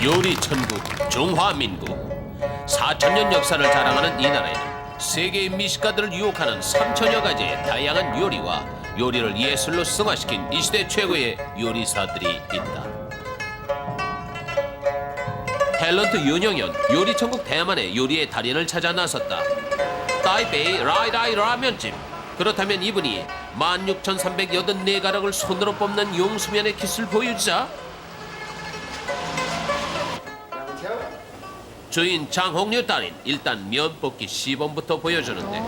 요리 천국 중화민국. 4,000년 역사를 자랑하는 이 나라에는 세계의 미식가들을 유혹하는 3천여 가지의 다양한 요리와 요리를 예술로 승화시킨 이 시대 최고의 요리사들이 있다. 탤런트 윤영현 요리 천국 대만의 요리의 달인을 찾아 나섰다. 타이베이 라이라이 라면집. 그렇다면 이분이 16,384가락을 손으로 뽑는 용수면의 기술 보여주자. 주인 장홍류 달인 일단 면 뽑기 시범부터 보여주는데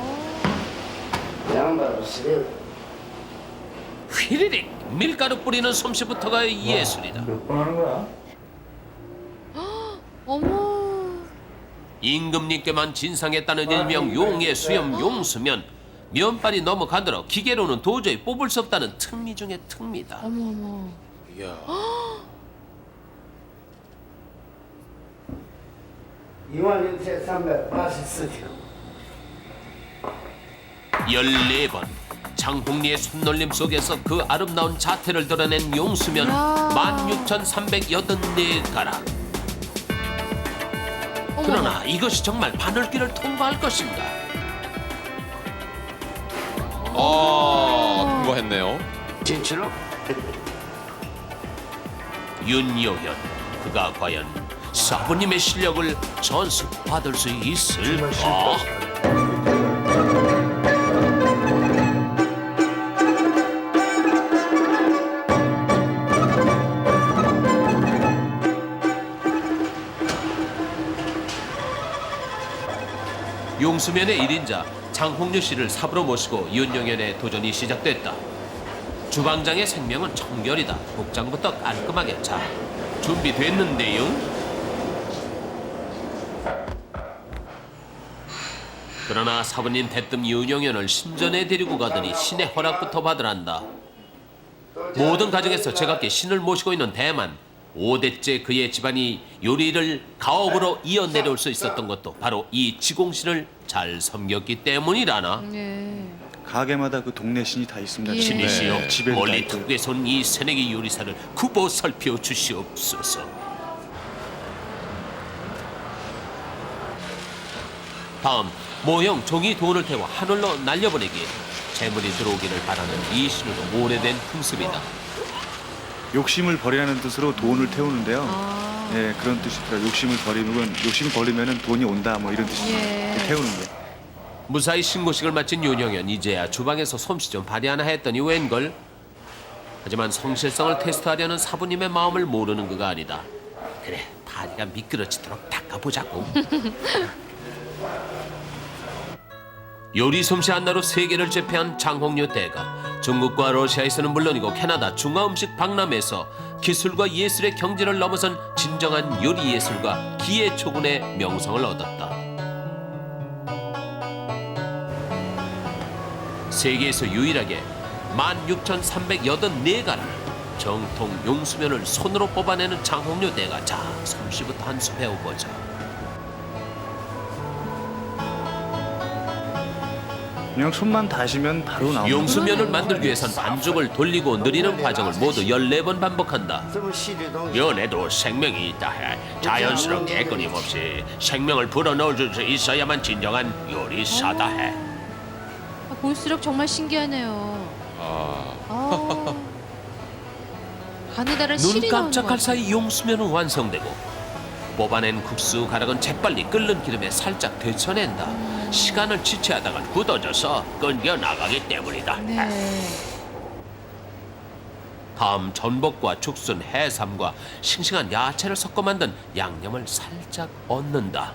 휘리릭 밀가루 뿌리는 솜씨부터가 예술이다. 어머. 임금님께만 진상했다는 일명 용의 수염 용수면 면발이 너무 가늘어 기계로는 도저히 뽑을 수 없다는 특미 중의 특미다. 어머 어머. 이야. 26,384kg. 14번 장홍리의 손놀림 속에서 그 아름다운 자태를 드러낸 용수면 야. 16,384가락. 그러나 이것이 정말 바늘길을 통과할 것인가? 통과했네요. 진짜로? 윤요현 그가 과연 사부님의 실력을 전수받을 수 있을까? 용수면의 1인자 장홍류 씨를 삽으로 모시고 윤영현의 도전이 시작됐다. 주방장의 생명은 청결이다. 복장부터 깔끔하게. 자, 준비됐는데요? 그러나 사부님 대뜸 윤영현을 신전에 데리고 가더니 신의 허락부터 받으란다. 모든 가정에서 제각기 신을 모시고 있는 대만. 5대째 그의 집안이 요리를 가업으로 이어내려올 수 있었던 것도 바로 이 지공신을 잘 섬겼기 때문이라나. 네. 가게마다 그 동네 신이 다 있습니다. 예. 신이시여 네, 집에도 다 멀리 있고. 특구에서 온 이 새내기 요리사를 굽어 살펴 주시옵소서. 다음 모형 종이 돈을 태워 하늘로 날려보내기. 재물이 들어오기를 바라는 이 신으로 오래된 풍습이다. 욕심을 버리라는 뜻으로 돈을 태우는데요. 아. 예, 그런 뜻이더라고요. 욕심을 버리면 돈이 온다 뭐 이런 뜻이 예. 태우는 게. 무사히 신고식을 마친 윤영현. 이제야 주방에서 솜씨 좀 발휘하나 했더니 웬걸. 하지만 성실성을 테스트하려는 사부님의 마음을 모르는 그가 아니다. 그래, 다리가 미끄러지도록 닦아보자고. 요리 솜씨 하나로 세계를 제패한 장홍류 대가. 중국과 러시아에서는 물론이고 캐나다 중화음식 박람회에서 기술과 예술의 경지를 넘어선 진정한 요리 예술가 기회초군의 명성을 얻었다. 세계에서 유일하게 16,384가락 정통 용수면을 손으로 뽑아내는 장홍류 대가. 자, 솜씨부터 한 수 배워보자. 그냥 손만 다시면 바로 나옵니다. 용수면을 만들기 위해선 반죽을 돌리고 느리는 과정을 모두 14번 반복한다. 면에도 생명이 있다 해. 자연스럽게 끊임없이 생명을 불어넣을 수 있어야만 진정한 요리사다 해. 아, 볼수록 정말 신기하네요. 아. 바느다를 눈 실이 나오는 것 깜짝할 같아요. 사이 용수면은 완성되고 뽑아낸 국수 가락은 재빨리 끓는 기름에 살짝 데쳐낸다. 시간을 지체하다간 굳어져서 끊겨 나가기 때문이다. 네. 다음 전복과 죽순, 해삼과 싱싱한 야채를 섞어 만든 양념을 살짝 얹는다.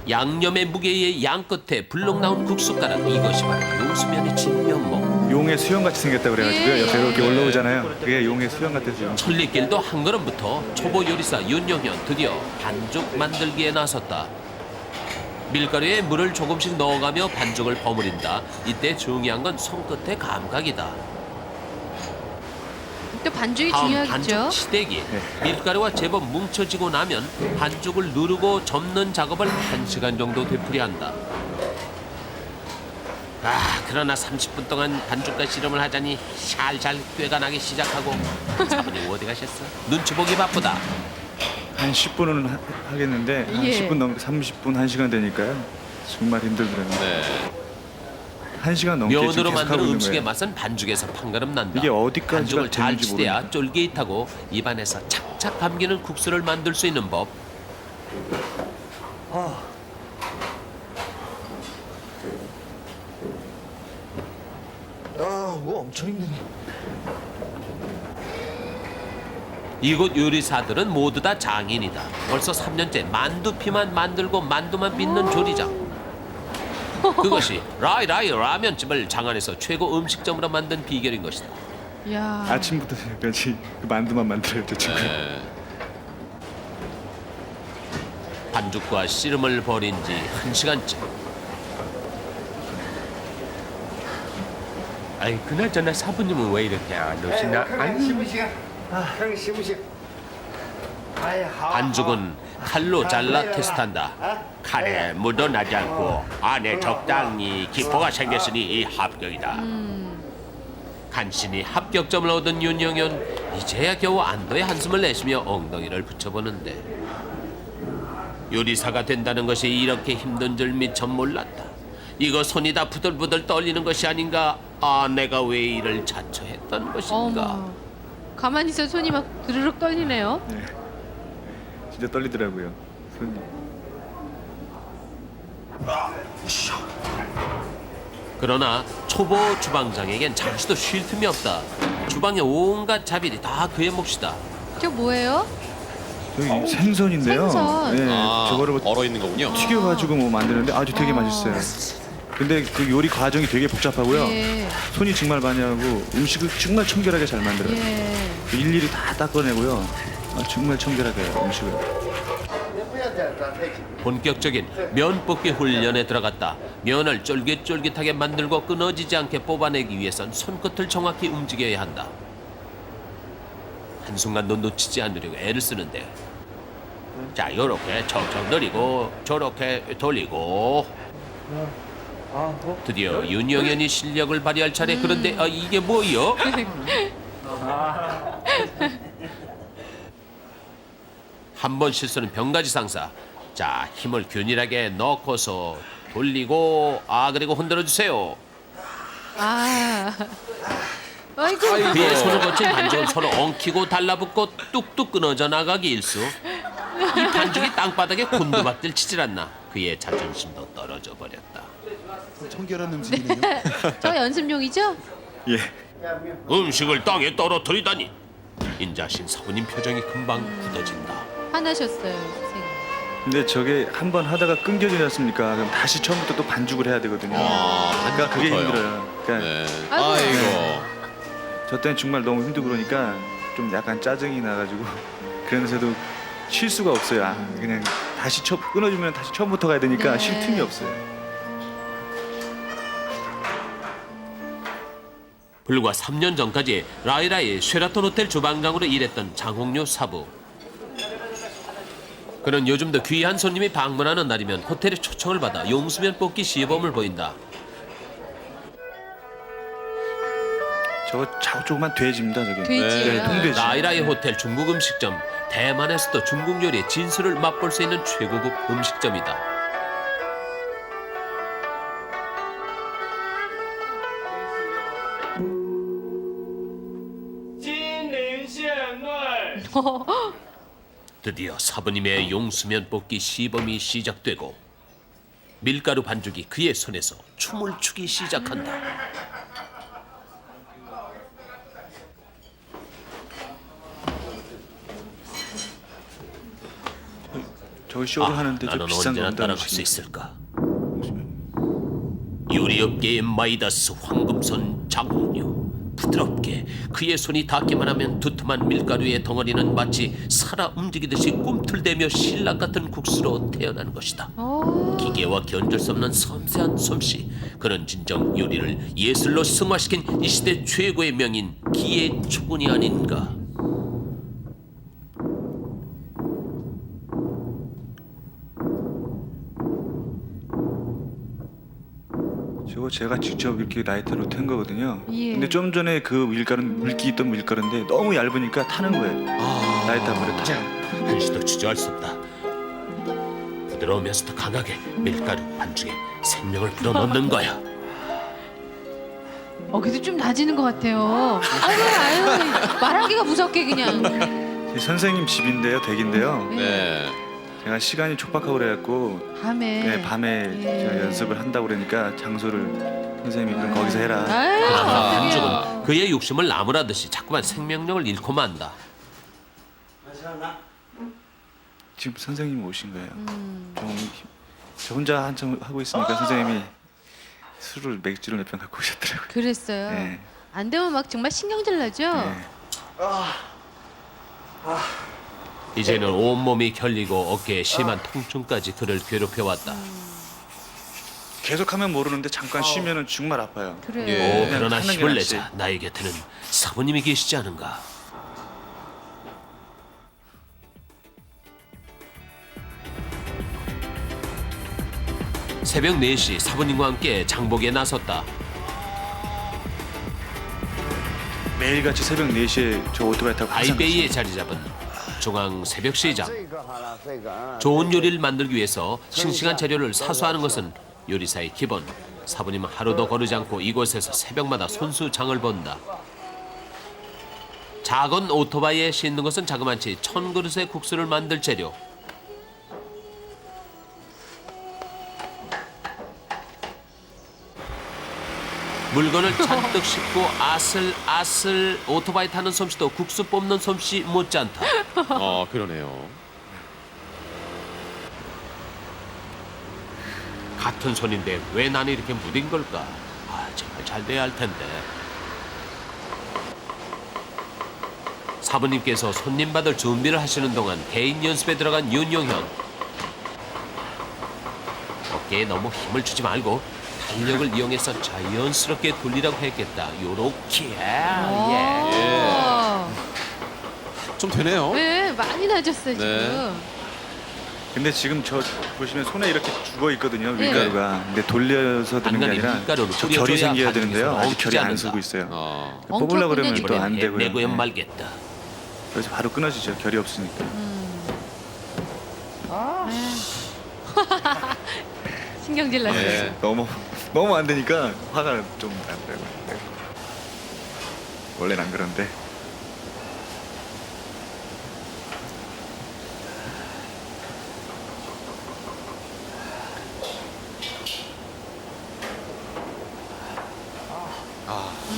양념의 무게의 양 끝에 불룩 나온 국숫가락. 이것이 바로 용수면의 진면목. 용의 수염같이 생겼다 그래가지고요. 예. 옆에 이렇게 올라오잖아요. 그게 용의 수염 같아서요. 천리길도 한 걸음부터 초보 요리사 윤영현 드디어 반죽 만들기에 나섰다. 밀가루에 물을 조금씩 넣어가며 반죽을 버무린다. 이때 중요한 건 손끝의 감각이다. 또 반죽이 다음 중요하겠죠. 반죽 치대기. 밀가루가 제법 뭉쳐지고 나면 반죽을 누르고 접는 작업을 1시간 정도 되풀이한다. 아, 그러나 30분 동안 반죽과 씨름을 하자니 살살 꾀가 나기 시작하고 사부님 어디 가셨어? 눈치 보기 바쁘다. 한 10분은 하겠는데 한 예. 10분 넘게 30분 1시간 되니까요. 정말 힘들더라고요. 네. 1시간 넘게 지금 면으로 계속 하고 만드는 있는 음식의 거예요. 맛은 반죽에서 판가름 난다. 이게 어디까지가 반죽을 잘 되는지 치대야 모르겠네. 쫄깃하고 입안에서 착착 감기는 국수를 만들 수 있는 법. 뭐 엄청 힘드네. 이곳 요리사들은 모두 다 장인이다. 벌써 3년째 만두피만 만들고 만두만 빚는 조리장. 그것이 라이라이 라면집을 장안에서 최고 음식점으로 만든 비결인 것이다. 야. 아침부터 저녁까지 그 만두만 만들어요, 저 친구. 네. 반죽과 씨름을 벌인 지 1시간쯤. 아이 그나저나 사부님은 왜 이렇게 안 오시나? 시무시간. 형 시무시간. 반죽은 칼로 잘라 테스트한다. 칼에 묻어나지 않고 안에 적당히 기포가 생겼으니 합격이다. 간신히 합격점을 얻은 윤영현 이제야 겨우 안도의 한숨을 내쉬며 엉덩이를 붙여보는데 요리사가 된다는 것이 이렇게 힘든 줄 미처 몰랐다. 이거 손이 다 부들부들 떨리는 것이 아닌가. 아 내가 왜 이를 자초했던 것인가. 어머. 가만히 있어 손이 막 드르륵 떨리네요. 진짜 떨리더라고요. 손이. 그러나 초보 주방장에겐 잠시도 쉴 틈이 없다. 주방의 온갖 자비리 다 그의 몫이다. 저 뭐예요? 여기 생선인데요. 생선. 네, 아, 저거를 뭐 얼어 있는 거군요. 튀겨가지고 뭐 만드는데 아주 되게 맛있어요. 근데 그 요리 과정이 되게 복잡하고요. 예. 손이 정말 많이 하고 음식을 정말 청결하게 잘 만들어요. 예. 일일이 다 닦아내고요. 아, 정말 청결하게 해요, 음식을. 본격적인 면 뽑기 훈련에 들어갔다. 면을 쫄깃쫄깃하게 만들고 끊어지지 않게 뽑아내기 위해선 손끝을 정확히 움직여야 한다. 한순간도 놓치지 않으려고 애를 쓰는데 자 요렇게 척척 늘리고 저렇게 돌리고 드디어 윤영현이 실력을 발휘할 차례. 그런데 이게 뭐요? 한 번 실수는 병가지 상사. 자 힘을 균일하게 넣고서 돌리고 그리고 흔들어 주세요. 아. 아이고. 그의 손을 거친 반죽을 서로 엉키고 달라붙고 뚝뚝 끊어져 나가기 일수. 이 반죽이 땅바닥에 곤두박질 치질 않나. 그의 자존심도 떨어져 버렸다. 청결한 음식이네요. 저 연습용이죠? 예. 음식을 땅에 떨어뜨리다니. 인자신 사부님 표정이 금방 굳어진다. 화나셨어요, 선생님. 근데 저게 한 번 하다가 끊겨지지 않습니까? 그럼 다시 처음부터 또 반죽을 해야 되거든요. 그러니까 그게 반죽부터요. 힘들어요. 그러니까 네. 아이고. 아이고. 저 때는 정말 너무 힘들고 그러니까 좀 약간 짜증이 나가지고 그러면서도 쉴 수가 없어요. 그냥 다시 끊어주면 다시 처음부터 가야 되니까 네. 쉴 틈이 없어요. 불과 3년 전까지 라이라의 쉐라톤 호텔 주방장으로 일했던 장홍료 사부. 그는 요즘도 귀한 손님이 방문하는 날이면 호텔의 초청을 받아 용수면 뽑기 시범을 보인다. 저거 조그만 돼지입니다, 저게. 돼지예요. 네, 통돼지. 라이라의 호텔 중국 음식점. 대만에서도 중국 요리의 진수를 맛볼 수 있는 최고급 음식점이다. 드디어 사부님의 용수면 뽑기 시범이 시작되고 밀가루 반죽이 그의 손에서 춤을 추기 시작한다. 저거 쇼를 하는데 좀 나는 비싼 언제나 겁니다. 따라갈 수 있을까? 요리업계의 마이다스 황금손 장홍류. 부드럽게 그의 손이 닿기만 하면 두툼한 밀가루의 덩어리는 마치 살아 움직이듯이 꿈틀대며 신락 같은 국수로 태어난 것이다. 기계와 견줄 수 없는 섬세한 솜씨. 그는 진정 요리를 예술로 승화시킨 이 시대 최고의 명인 기의 초군이 아닌가. 저거 그거 제가 직접 이렇게 라이터로 탠 거거든요. 예. 근데 좀 전에 그 밀가루는 물기 있던 밀가루인데 너무 얇으니까 타는 거예요. 라이터 버렸다. 자, 한시도 주저할 수 없다. 부드러우면서도 강하게 밀가루 반죽에 생명을 불어넣는 거야. 그래도 좀 나아지는 것 같아요. 아유, 말하기가 무섭게 그냥. 제 선생님 집인데요, 댁인데요. 네. 제가 시간이 촉박하고 그래갖고 밤에. 네, 밤에 예. 제가 연습을 한다고 그러니까 장소를 선생님이 그럼 거기서 해라. 아유, 그러나 깜짝이야. 반죽은 그의 욕심을 나무라듯이 자꾸만 생명력을 잃고 만다. 지금 선생님이 오신 거예요. 저 혼자 한참 하고 있으니까 선생님이 술을 맥주를 몇 병 갖고 오셨더라고요. 그랬어요. 네. 안 되면 막 정말 신경질 나죠? 네. 이제는 온몸이 결리고 어깨에 심한 통증까지 그를 괴롭혀왔다. 계속하면 모르는데 잠깐 쉬면은 정말 아파요. 그래요. 예. 오, 그냥 그러나 하는 게 힘을 낫지. 내자 나의 곁에는 사부님이 계시지 않은가. 새벽 4시 사부님과 함께 장보기에 나섰다. 매일같이 새벽 4시에 저 오토바이 타고 항상 아이베이에 자리 잡은 중앙 새벽 시장. 좋은 요리를 만들기 위해서 싱싱한 재료를 사수하는 것은 요리사의 기본. 사부님은 하루도 거르지 않고 이곳에서 새벽마다 손수 장을 본다. 작은 오토바이에 싣는 것은 자그마치 1000그릇의 국수를 만들 재료. 물건을 잔뜩 싣고 아슬아슬 오토바이 타는 솜씨도 국수 뽑는 솜씨 못지않다. 그러네요. 같은 손인데 왜 나는 이렇게 무딘 걸까? 정말 잘 돼야 할 텐데. 사부님께서 손님 받을 준비를 하시는 동안 개인 연습에 들어간 윤용현. 어깨에 너무 힘을 주지 말고 탄력을 이용해서 자연스럽게 돌리라고 했겠다. 요렇게. 예. 좀 되네요. 네, 많이 나아졌어요, 네. 지금. 근데 지금 저 보시면 손에 이렇게 죽어 있거든요 네. 밀가루가. 근데 돌려서 되는 게 안간히 아니라 밀가루를 저 뿌려줘야 결이 생겨야 반죽에서 되는데요. 아직 엉키지 결이 안 않는다. 서고 있어요. 엉켜 뽑으려고 그러면 끝내주고. 또 안 되고요. 내고야 네. 말겠다. 그래서 바로 끊어지죠. 결이 없으니까. 신경질 났어요. 예. 너무 안 되니까 화가 좀 나더라고요. 네. 원래는 안 그런데.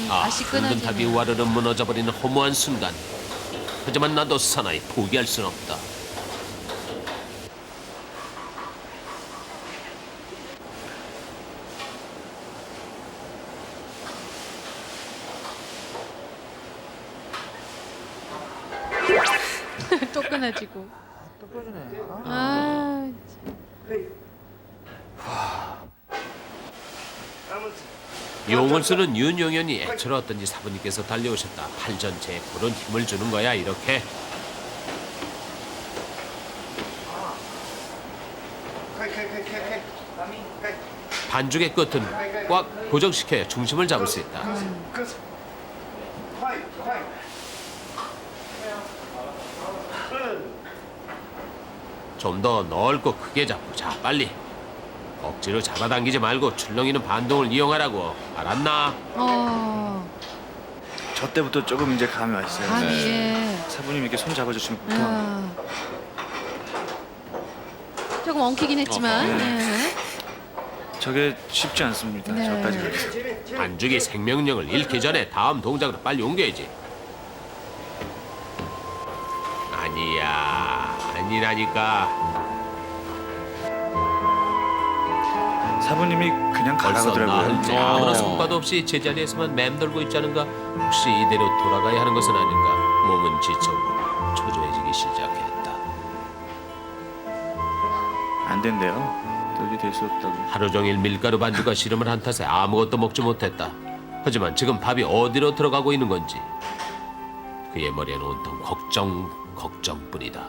다시 붉은 끊어지네. 답이 와르르 무너져버리는 허무한 순간. 하지만 나도 사나이 포기할 순 없다. 또 끊어지고. 아, 용을 쓰는 윤용현이 애처로웠던지 사부님께서 달려오셨다. 팔 전체에 푸른 힘을 주는 거야 이렇게. 반죽의 끝은 꽉 고정시켜야 중심을 잡을 수 있다. 좀 더 넓고 크게 잡고 자 빨리. 억지로 잡아당기지 말고 출렁이는 반동을 이용하라고. 알았나? 저 때부터 조금 이제 감이 왔어요. 감이, 예. 사부님 이렇게 손 잡아주시면 보통 아. 조금 엉키긴 했지만. 예. 저게 쉽지 않습니다. 네. 저까지 그렇게. 반죽이 생명력을 잃기 전에 다음 동작으로 빨리 옮겨야지. 아니야, 아니라니까. 사부님이 그냥 벌써 가라더라고요. 나흘째 아무런 성과도 없이 제자리에서만 맴돌고 있자는가. 혹시 이대로 돌아가야 하는 것은 아닌가. 몸은 지쳐고 초조해지기 시작했다. 안 된대요. 도저히 될 수 없다고. 하루 종일 밀가루 반죽과 씨름을 한 탓에 아무것도 먹지 못했다. 하지만 지금 밥이 어디로 들어가고 있는 건지 그의 머리에는 온통 걱정뿐이다.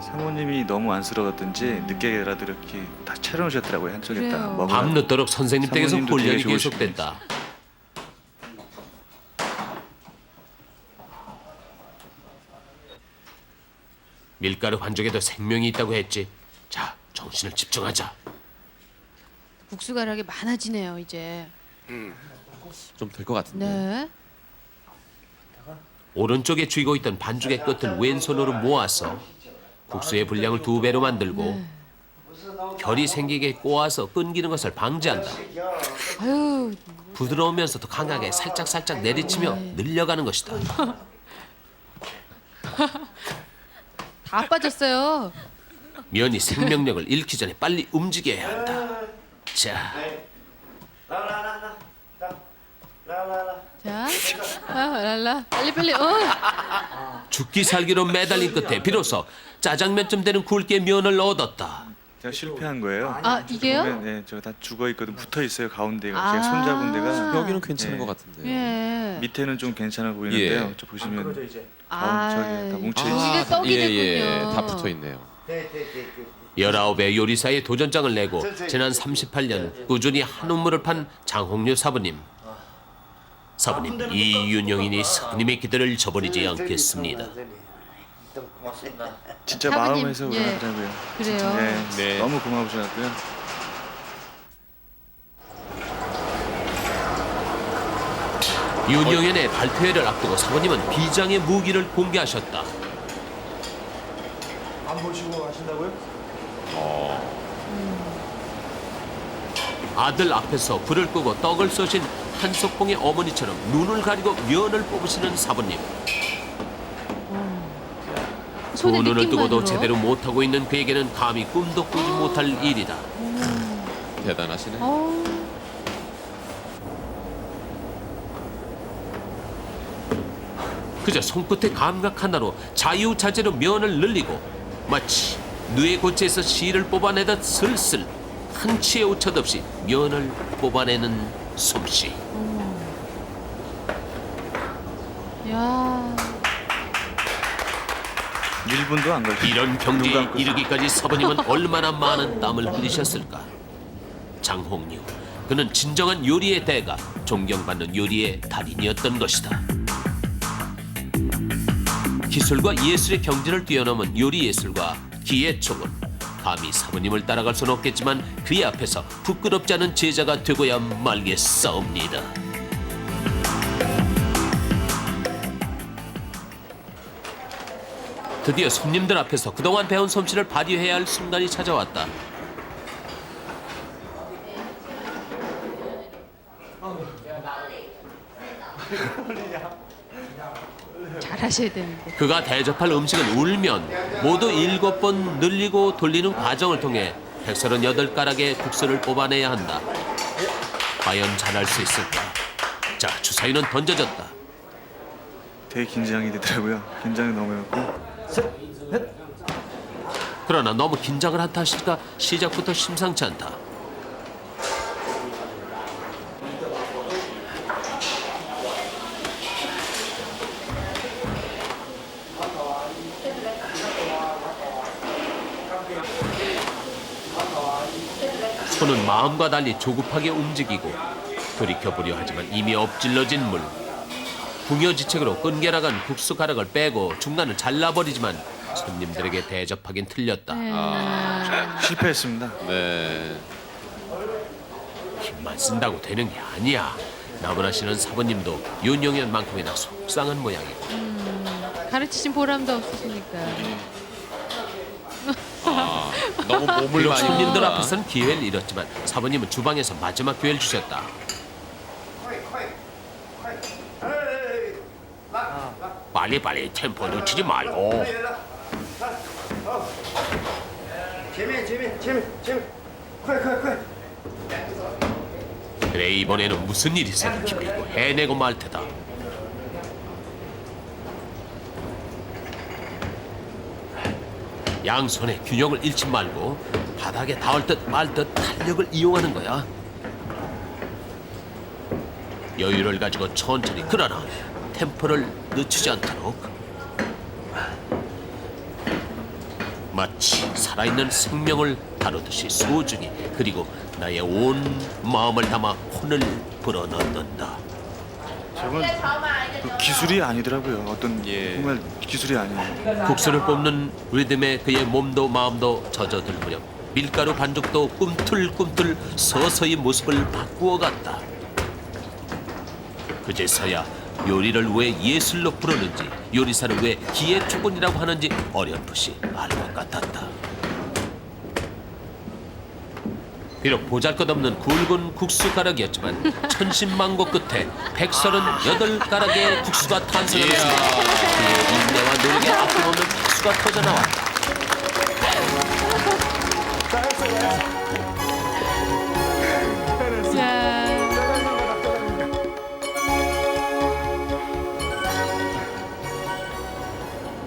사모님이 너무 안쓰러웠던지 늦게라도 이렇게 다 차려놓으셨더라고요. 한쪽에 딱 그래요. 먹어. 밤늦도록 선생님 댁에서 사모님도 되게 훈련이 좋으신 계속됐다. 밀가루 반죽에도 생명이 있다고 했지. 자, 정신을 집중하자. 국수 가락이 많아지네요 이제. 좀 될 것 같은데. 네. 오른쪽에 쥐고 있던 반죽의 끝을 왼손으로 모아서 국수의 분량을 2배로 만들고 결이 생기게 꼬아서 끊기는 것을 방지한다. 아유 부드러우면서도 강하게 살짝 내리치며 늘려가는 것이다. 다 빠졌어요. 면이 생명력을 잃기 전에 빨리 움직여야 한다. 자, 자, 랄라 빨리. 죽기 살기로 매달린 끝에 비로소 짜장면쯤 되는 굵게 면을 얻었다. 제가 실패한 거예요. 아 이게요? 보면, 네, 제가 다 죽어 있거든. 붙어 있어요 가운데가. 아. 제가 손잡은 데가 여기는 괜찮은 예. 것 같은데. 예. 밑에는 좀 괜찮아 보이는데요. 예. 저 보시면 그러죠 이제. 저기 다 뭉쳐 있어요. 여기가 떡이 예, 됐군요. 다 붙어 있네요. 19의 요리사의 도전장을 내고 지난 38년 꾸준히 한우물을 판 장홍류 사부님. 사부님 이윤영이니 사부님의 기대를 저버리지 않겠습니다. 진짜 사부님, 마음에서 예. 그러더라고요. 그래요. 진짜, 네. 네. 너무 고마우셔갖고요. 윤영현의 발표회를 앞두고 사부님은 비장의 무기를 공개하셨다. 안 보시고 하신다고요? 아들 앞에서 불을 끄고 떡을 쏘신 한석봉의 어머니처럼 눈을 가리고 면을 뽑으시는 사부님. 손에 두 눈을 뜨고도 느낌만으로. 제대로 못하고 있는 그에게는 감히 꿈도 꾸지 못할 일이다. 대단하시네. 그저 손끝의 감각 하나로 자유자재로 면을 늘리고 마치 뇌 고체에서 실을 뽑아내듯 슬슬 한 치의 오차도 없이 면을 뽑아내는 솜씨. 야. 1분도 안 걸려요. 이런 경지에 눈 감고 이르기까지 사부님은 얼마나 많은 땀을 흘리셨을까. 장홍류, 그는 진정한 요리의 대가, 존경받는 요리의 달인이었던 것이다. 기술과 예술의 경지를 뛰어넘은 요리 예술과 기의 촉은 감히 사부님을 따라갈 수는 없겠지만 그의 앞에서 부끄럽지 않은 제자가 되고야 말겠사옵니다. 드디어 손님들 앞에서 그동안 배운 솜씨를 발휘해야 할 순간이 찾아왔다. 잘하셔야 되는데. 그가 대접할 음식은 울면 모두 7번 늘리고 돌리는 과정을 통해 138가락의 국수를 뽑아내야 한다. 과연 잘할 수 있을까? 자, 주사위는 던져졌다. 되게 긴장이 되더라고요. 긴장이 너무 했고 그러나 너무 긴장을 한 탓일까 시작부터 심상치 않다. 손은 마음과 달리 조급하게 움직이고 돌이켜보려 하지만 이미 엎질러진 물. 궁여지책으로 끈게 나간 국수 가락을 빼고 중간을 잘라버리지만 손님들에게 대접하긴 틀렸다. 실패했습니다. 네. 힘만 쓴다고 되는 게 아니야. 나무라시는 사부님도 윤영현만큼이나 속상한 모양이고. 가르치신 보람도 없으시니까. 너무 몸을 물론 많이 손님들 먹는다. 앞에서는 기회를 잃었지만 사부님은 주방에서 마지막 기회를 주셨다. 빨리빨리 템포 놓치지 말고. 재미.快！ 그래 이번에는 무슨 일이 생기고 해내고 말 테다. 양손의 균형을 잃지 말고 바닥에 닿을 듯 말 듯 탄력을 이용하는 거야. 여유를 가지고 천천히 그러나 템포를 늦추지 않도록. 마치 살아있는 생명을 다루듯이 소중히 그리고 나의 온 마음을 담아 혼을 불어넣는다. 저건 그 기술이 아니더라고요. 어떤 예. 정말 기술이 아니에요. 국수를 뽑는 리듬에 그의 몸도 마음도 젖어들 무렵 밀가루 반죽도 꿈틀꿈틀 서서히 모습을 바꾸어 갔다. 그제서야 요리를 왜 예술로 부르는지 요리사를 왜 기회초본이라고 하는지 어렴풋이 알 것 같았다. 비록 보잘것없는 굵은 국수 가락이었지만 천신만고 끝에 138가락의 국수가 탄생하면서 그의 인내와 노력에 아낌없는 박수가 터져나왔다. 야.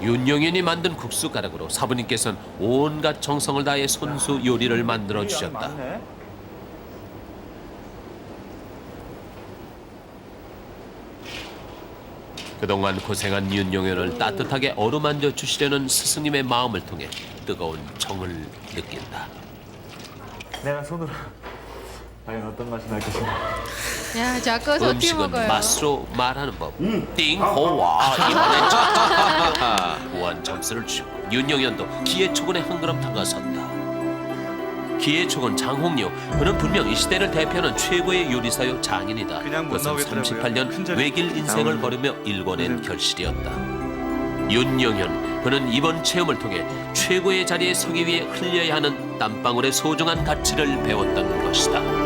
윤영현이 만든 국수 가락으로 사부님께서는 온갖 정성을 다해 손수 요리를 만들어 주셨다. 맞네. 그동안 고생한 윤영현을 따뜻하게 어루만져 주시려는 스승님의 마음을 통해 뜨거운 정을 느낀다. 내가 손으로 과연 어떤 맛이 날 것인가. 야, 저 아까워서 어떻게 음식은 먹어요? 맛으로 말하는 법. 띵호와 이번엔 자 무한 점수를 주고 윤영현도 기회초근에 한 걸음 다가섰다. 기회초근 장홍료 그는 분명 이 시대를 대표하는 최고의 요리사요 장인이다. 그냥 못 그것은 나오겠더라고요. 38년 큰절 외길 인생을 나오는 걸으며 일궈낸 네. 결실이었다. 윤영현 그는 이번 체험을 통해 최고의 자리에 서기 위해 흘려야 하는 땀방울의 소중한 가치를 배웠던 것이다.